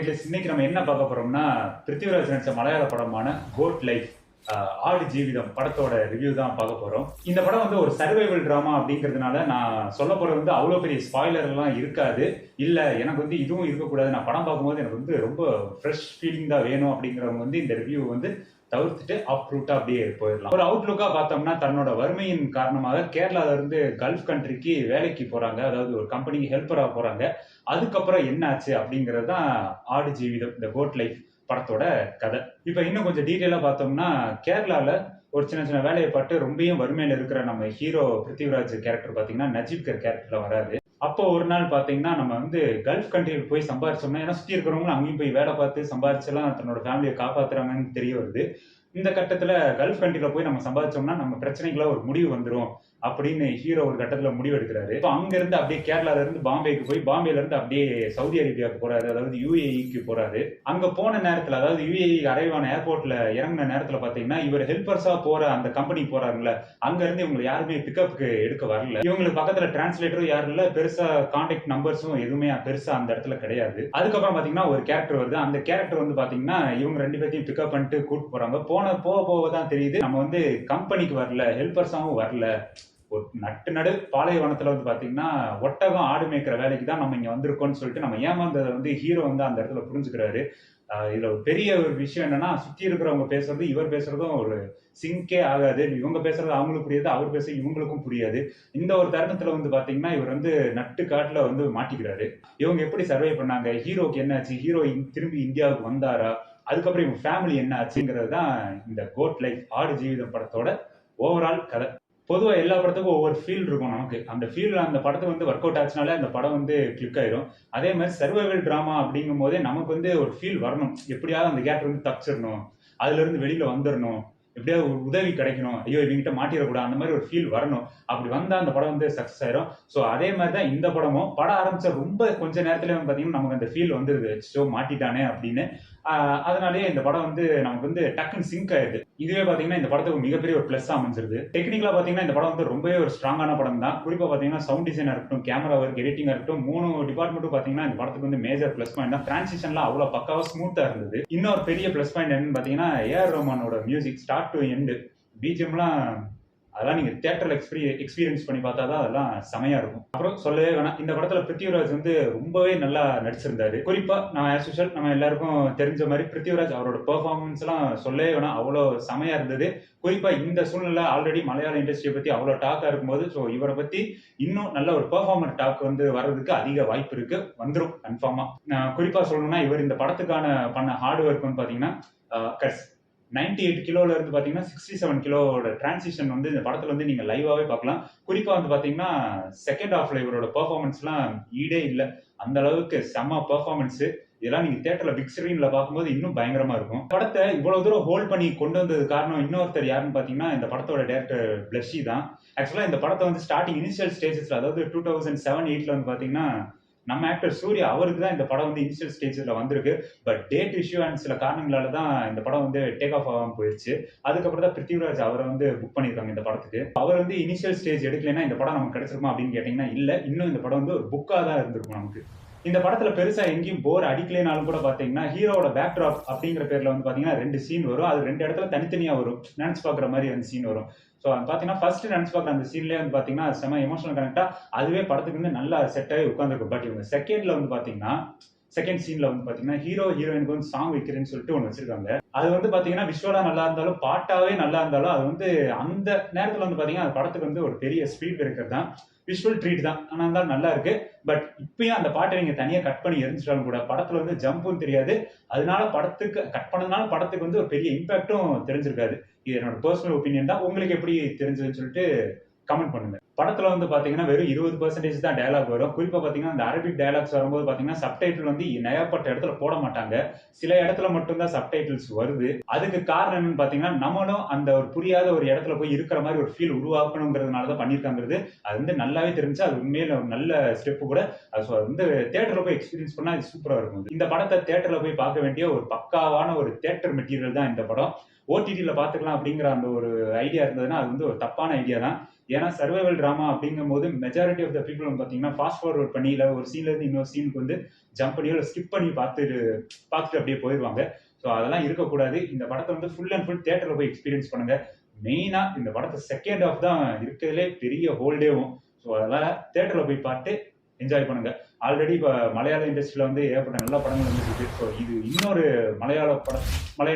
Bucket list இன்னைக்கு நம்ம என்ன பார்க்க போறோம்னா பிருத்திவிராஜ் நடிச்ச மலையாள படமான கோட் லைஃப் ஆடு ஜீவிதம் படத்தோட ரிவ்யூ தான் பார்க்க போறோம். இந்த படம் வந்து ஒரு சர்வைவல் டிராமா அப்படிங்கிறதுனால நான் சொல்ல போறது வந்து அவ்வளோ பெரிய ஸ்பாய்லர் எல்லாம் இருக்காது. இல்ல எனக்கு வந்து இதுவும் இருக்கக்கூடாது, நான் படம் பார்க்கும்போது எனக்கு வந்து ரொம்ப ஃப்ரெஷ் ஃபீலிங் தான் வேணும் அப்படிங்கிறவங்க வந்து இந்த ரிவ்யூ வந்து தவிர்த்துட்டு அப் ரூட்டா அப்படியே போயிடலாம். ஒரு அவுட்லுக்கா பார்த்தோம்னா தன்னோட வறுமையின் காரணமாக கேரளால இருந்து கல்ஃப் கண்ட்ரிக்கு வேலைக்கு போறாங்க, அதாவது ஒரு கம்பெனிக்கு ஹெல்ப்பரா போறாங்க. அதுக்கப்புறம் என்ன ஆச்சு அப்படிங்கிறது தான் ஆடு ஜீவிதம் இந்த கோட் லைஃப் படத்தோட கதை. இப்ப இன்னும் கொஞ்சம் டீட்டெயிலா பார்த்தோம்னா கேரளால ஒரு சின்ன சின்ன வேலையை பட்டு ரொம்பவும் வறுமையில இருக்கிற நம்ம ஹீரோ பிருத்திவிராஜ் கேரக்டர் பாத்தீங்கன்னா நஜீப்கர் கேரக்டர்ல வராது. அப்போ ஒரு நாள் பாத்தீங்கன்னா நம்ம வந்து கல்ஃப் கண்ட்ரியில் போய் சம்பாரிச்சோம்னா, ஏன்னா சுத்தி இருக்கிறவங்களும் அங்கேயும் போய் வேலை பார்த்து சம்பாரிச்செல்லாம் தன்னோட ஃபேமிலியை காப்பாத்துறாங்கன்னு தெரிய வருது. இந்த கட்டத்துல கல்ஃப் கண்ட்ரில போய் நம்ம சம்பாதிச்சோம்னா நம்ம பிரச்சனைக்குள்ள ஒரு முடிவு வந்துடும் அப்படின்னு ஹீரோ ஒரு கட்டத்துல முடிவு எடுக்கிறாரு. இப்போ அங்க இருந்து அப்படியே கேரளால இருந்து பாம்பேக்கு போய் பாம்பேல இருந்து அப்படியே சவுதி அரேபியாவுக்கு போறாரு, அதாவது யுஏஇக்கு போறாரு. அங்க போன நேரத்துல, அதாவது யுஏஇ அரைவ் ஆன ஏர்போர்ட்ல இறங்கின நேரத்துல பாத்தீங்கன்னா இவர் ஹெல்பர்ஸா போற அந்த கம்பெனி போறாருல்ல, அங்க இருந்து இவங்க யாருமே பிக்கப்புக்கு எடுக்க வரல. இவங்களுக்கு பக்கத்துல டிரான்ஸ்லேட்டரும் யாரும் இல்ல, பெருசா கான்டாக்ட் நம்பர்ஸும் எதுவுமே பெருசா அந்த இடத்துல கிடையாது. அதுக்கப்புறம் பாத்தீங்கன்னா ஒரு கேரக்டர் வருது. அந்த கேரக்டர் வந்து பாத்தீங்கன்னா இவங்க ரெண்டு பேர்த்தையும் பிக்கப் பண்ணிட்டு கூட்டு போறாங்க. போக போக தான் தெரியுது நம்ம வந்து கம்பெனிக்கு வரல, ஹெல்பர்ஸாவும் வரல, ஒரு நடு பாலைவனத்துல வந்து பாத்தீங்கன்னா ஒட்டகம் ஆடு மேய்க்கிற வேலைக்கு தான் நம்ம இங்க வந்திருக்கோம்னு சொல்லிட்டு நம்ம ஏமாந்ததை வந்து ஹீரோ வந்து அந்த இடத்துல புரிஞ்சுக்கிறாரு. இதுல ஒரு பெரிய ஒரு விஷயம் என்னன்னா, சுத்தி இருக்கிறவங்க பேசுறது இவர் பேசுறதும் ஒரு சிங்கே ஆகாது. இவங்க பேசுறது அவங்களுக்கு புரியாது, அவர் பேச இவங்களுக்கும் புரியாது. இந்த ஒரு தருணத்துல வந்து பாத்தீங்கன்னா இவர் வந்து நட்டு காட்டுல வந்து மாட்டிக்கிறாரு. இவங்க எப்படி சர்வை பண்ணாங்க, ஹீரோக்கு என்ன ஆச்சு, ஹீரோ திரும்பி இந்தியாவுக்கு வந்தாரா, அதுக்கப்புறம் இவங்க ஃபேமிலி என்ன ஆச்சுங்கிறது தான் இந்த கோட் லைஃப் ஆடு ஜீவிதம் படத்தோட ஓவரால் கதை. பொதுவா எல்லா படத்துக்கும் ஒவ்வொரு ஃபீல் இருக்கும் நமக்கு. அந்த ஃபீல் அந்த படத்துக்கு வந்து ஒர்க் அவுட் ஆச்சுனாலே அந்த படம் வந்து கிளிக் ஆயிரும். அதே மாதிரி சர்வைவல் டிராமா அப்படிங்கும் போதே நமக்கு வந்து ஒரு ஃபீல் வரணும். எப்படியாவது அந்த கேரக்டர் வந்து தப்பிச்சிடணும், அதுல இருந்து வெளியில வந்துடணும், எப்படியாவது ஒரு உதவி கிடைக்கணும், ஐயோ இவங்கிட்ட மாட்டிடக்கூடாது, அந்த மாதிரி ஒரு ஃபீல் வரணும். அப்படி வந்தா அந்த படம் வந்து சக்சஸ் ஆயிரும். ஸோ அதே மாதிரி தான் இந்த படமும். படம் ஆரம்பிச்ச ரொம்ப கொஞ்ச நேரத்துல வந்து பாத்தீங்கன்னா நமக்கு அந்த ஃபீல் வந்துருது, ஷோ மாட்டிட்டானே அப்படின்னு. அதனாலேயே இந்த படம் வந்து நமக்கு வந்து டக்குன்னு சிங்க் ஆயிடுது. இதுவே பாத்தீங்கன்னா இந்த படத்துக்கு மிகப்பெரிய ஒரு பிளஸ் அமைஞ்சிருது. டெக்னிக்கலா பாத்தீங்கன்னா இந்த படம் வந்து ரொம்பவே ஒரு ஸ்ட்ராங்கான படம் தான். குறிப்பா பாத்தீங்கன்னா சவுண்ட் டிசைனா இருக்கட்டும், கேமரா ஒர்க், எடிட்டிங்கா இருக்கட்டும், 3 டிபார்ட்மெண்ட்டும் பாத்தீங்கன்னா இந்த படத்துக்கு வந்து மேஜர் பிளஸ் பாயிண்ட் தான். டிரான்சிஷன்லாம் அவ்வளவு பக்காவா ஸ்மூத்தா இருந்தது. இன்னொரு பெரிய பிளஸ் பாயிண்ட் என்னன்னு பாத்தீங்கன்னா ஏஆர் ரஹ்மானோட மியூசிக் ஸ்டார்ட் டு எண்ட் பிஜிஎம்லாம், அதெல்லாம் நீங்க தியேட்டர்ல எக்ஸ்பீரியன்ஸ் பண்ணி பார்த்தா தான் அதெல்லாம் செமையா இருக்கும். அப்புறம் சொல்லவே வேணாம், இந்த படத்துல பிருத்திவிராஜ் வந்து ரொம்பவே நல்லா நடிச்சிருந்தாரு. குறிப்பா நான் ஆஸ் யூஷுவல் நம்ம எல்லாருக்கும் தெரிஞ்ச மாதிரி பிருத்திவிராஜ் அவரோட பெர்ஃபார்மன்ஸ் எல்லாம் சொல்லவே வேணாம், அவ்வளவு செமையா இருந்தது. குறிப்பா இந்த சூழ்நிலை ஆல்ரெடி மலையாள இண்டஸ்ட்ரியை பத்தி அவ்வளவு டாக்கா இருக்கும்போது, ஸோ இவரை பத்தி இன்னும் நல்ல ஒரு பெர்ஃபார்மர் டாக் வந்து வர்றதுக்கு அதிக வாய்ப்பு இருக்கு, வந்துடும் கன்ஃபார்மா. குறிப்பா சொல்லணும்னா இவர் இந்த படத்துக்கான பண்ண ஹார்ட் ஒர்க் வந்து பாத்தீங்கன்னா 98 கிலோல இருந்து பாத்தீங்கன்னா 67 கிலோவோட டிரான்சிஷன் வந்து இந்த படத்துல வந்து நீங்க லைவாவே பார்க்கலாம். குறிப்பா வந்து பாத்தீங்கன்னா செகண்ட் ஹாஃப்ல இவரோட பெர்ஃபார்மன்ஸ் எல்லாம் ஈடே இல்லை, அந்த அளவுக்கு செம்ம பெர்ஃபார்மன்ஸ். இதெல்லாம் நீங்க தியேட்டர்ல பிக் ஸ்கிரீன்ல பார்க்கும்போது இன்னும் பயங்கரமா இருக்கும். படத்தை இவ்வளவு தூரம் ஹோல்ட் பண்ணி கொண்டு வந்தது காரணம் இன்னொருத்தர் யாருன்னு பாத்தீங்கன்னா இந்த படத்தோட டைரக்டர் பிளஷி தான். ஆக்சுவலா இந்த படத்தை வந்து ஸ்டார்டிங் இனிஷியல் ஸ்டேஜஸ்ல, அதாவது 2007-8ல வந்து பாத்தீங்கன்னா நம்ம ஆக்டர் சூர்யா அவருக்கு தான் இந்த படம் வந்து இனிஷியல் ஸ்டேஜ்ல வந்திருக்கு. பட் டேட் இஷ்யூ அண்ட் சில காரணங்களால தான் இந்த படம் வந்து டேக் ஆஃப் ஆகாம போயிடுச்சு. அதுக்கப்புறம் தான் பிருத்திவிராஜ் அவரை வந்து புக் பண்ணிருக்காங்க இந்த படத்துக்கு. அவர் வந்து இனிஷியல் ஸ்டேஜ் எடுக்கலைன்னா இந்த படம் நமக்கு கிடைச்சிருக்குமா அப்படின்னு கேட்டீங்கன்னா இல்ல, இன்னும் இந்த படம் வந்து ஒரு புக்கா தான் இருந்திருக்கும் நமக்கு. இந்த படத்துல பெருசா எங்கேயும் போர் அடிக்கலைனாலும் கூட பாத்தீங்கன்னா ஹீரோட பேக்ட்ராப் அப்படிங்கிற பேர்ல வந்து பாத்தீங்கன்னா 2 சீன் வரும். அது 2 இடத்துல தனித்தனியா வரும், நினைச்சு பாக்குற மாதிரி அந்த சீன் வரும். ஸோ பாத்தீங்கன்னா ஃபர்ஸ்ட் நினைச்சு பார்க்குற அந்த சீன்லேயே வந்து பாத்தீங்கன்னா செம எமோஷனல் கனெக்டா அதுவே படத்துக்கு வந்து நல்லா செட் ஆகி உட்காந்துருக்கும். பட் இவங்க செகண்ட்ல வந்து பாத்தீங்கன்னா செகண்ட் சீன்ல வந்து பாத்தீங்கன்னா ஹீரோயினுக்கு வந்து சாங் வைக்கிறேன்னு சொல்லிட்டு ஒன்று வச்சிருக்காங்க. அது வந்து பாத்தீங்கன்னா விஷுவலா நல்லா இருந்தாலும் பாட்டாவே நல்லா இருந்தாலும் அது வந்து அந்த நேரத்துல வந்து பாத்தீங்கன்னா அந்த படத்துக்கு வந்து ஒரு பெரிய ஸ்பீட் பிரேக்கர் தான், விஷுவல் ட்ரீட் தான். ஆனா இருந்தாலும் நல்லா இருக்கு. பட் இப்பயும் அந்த பாட்டை நீங்க தனியா கட் பண்ணி எரிஞ்சிட்டாலும் கூட படத்துல வந்து ஜம்பும் தெரியாது, அதனால படத்துக்கு கட் பண்ணதுனால படத்துக்கு வந்து ஒரு பெரிய இம்பாக்டும் தெரிஞ்சிருக்காது. இது என்னோட பர்சனல் ஒப்பீனியன் தான். உங்களுக்கு எப்படி தெரிஞ்சதுன்னு சொல்லிட்டு கமெண்ட் பண்ணுங்க. படத்துல வந்து பாத்தீங்கன்னா வெறும் 20% தான் டயலாக் வரும். குறிப்பா பாத்தீங்கன்னா அந்த அரபிக் டயலாக்ஸ் வரும்போது பாத்தீங்கன்னா சப்டைட்டில் வந்து நிறையப்பட்ட இடத்துல போட மாட்டாங்க, சில இடத்துல மட்டும்தான் சப்டைட்டில்ஸ் வருது. அதுக்கு காரணம் என்னன்னு பாத்தீங்கன்னா நம்மளும் அந்த ஒரு புரியாத ஒரு இடத்துல போய் இருக்கிற மாதிரி ஒரு ஃபீல் உருவாக்கணுங்கிறதுனாலதான் பண்ணிருக்காங்கிறது அது வந்து நல்லாவே தெரிஞ்சு. அது உண்மையில ஒரு நல்ல ஸ்டெப் கூட. அது வந்து தியேட்டர்ல போய் எக்ஸ்பீரியன்ஸ் பண்ணா இது சூப்பரா இருக்கும். இந்த படத்தை தியேட்டர்ல போய் பார்க்க வேண்டிய ஒரு பக்காவான ஒரு தியேட்டர் மெட்டீரியல் தான் இந்த படம். ஓடிடியில பாத்துக்கலாம் அப்படிங்கிற அந்த ஒரு ஐடியா இருந்ததுன்னா அது வந்து ஒரு தப்பான ஐடியா தான். ஏன்னா சர்வைவல் டிராமா அப்படிங்கும் போது மெஜாரிட்டி ஆஃப் த பீப்புள் வந்து பார்த்தீங்கன்னா ஃபாஸ்ட் ஃபார்வர்ட் பண்ணி இல்லை ஒரு சீன்ல இருந்து இன்னொரு சீனுக்கு வந்து ஜம்ப் பண்ணி இல்லை ஸ்கிப் பண்ணி பார்த்துட்டு அப்படியே போயிடுவாங்க. ஸோ அதெல்லாம் இருக்கக்கூடாது. இந்த படத்தை வந்து ஃபுல் அண்ட் ஃபுல் தியேட்டர்ல போய் எக்ஸ்பீரியன்ஸ் பண்ணுங்க. மெயினா இந்த படத்தை செகண்ட் ஹாஃப் தான் இருக்கிறதுலே பெரிய ஹோல்டேவும். ஸோ அதனால தியேட்டர்ல போய் பார்த்து என்ஜாய் பண்ணுங்க. ஆல்ரெடி இப்போ மலையாள இண்டஸ்ட்ரியில வந்து ஏகப்பட்ட நல்ல படங்கள் வந்துருக்கு. ஸோ இது இன்னொரு மலையாள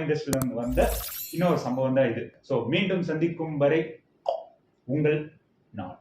இண்டஸ்ட்ரியில வந்த இன்னொரு சம்பவம் தான் இது. ஸோ மீண்டும் சந்திக்கும் வரை உங்கள் நான்.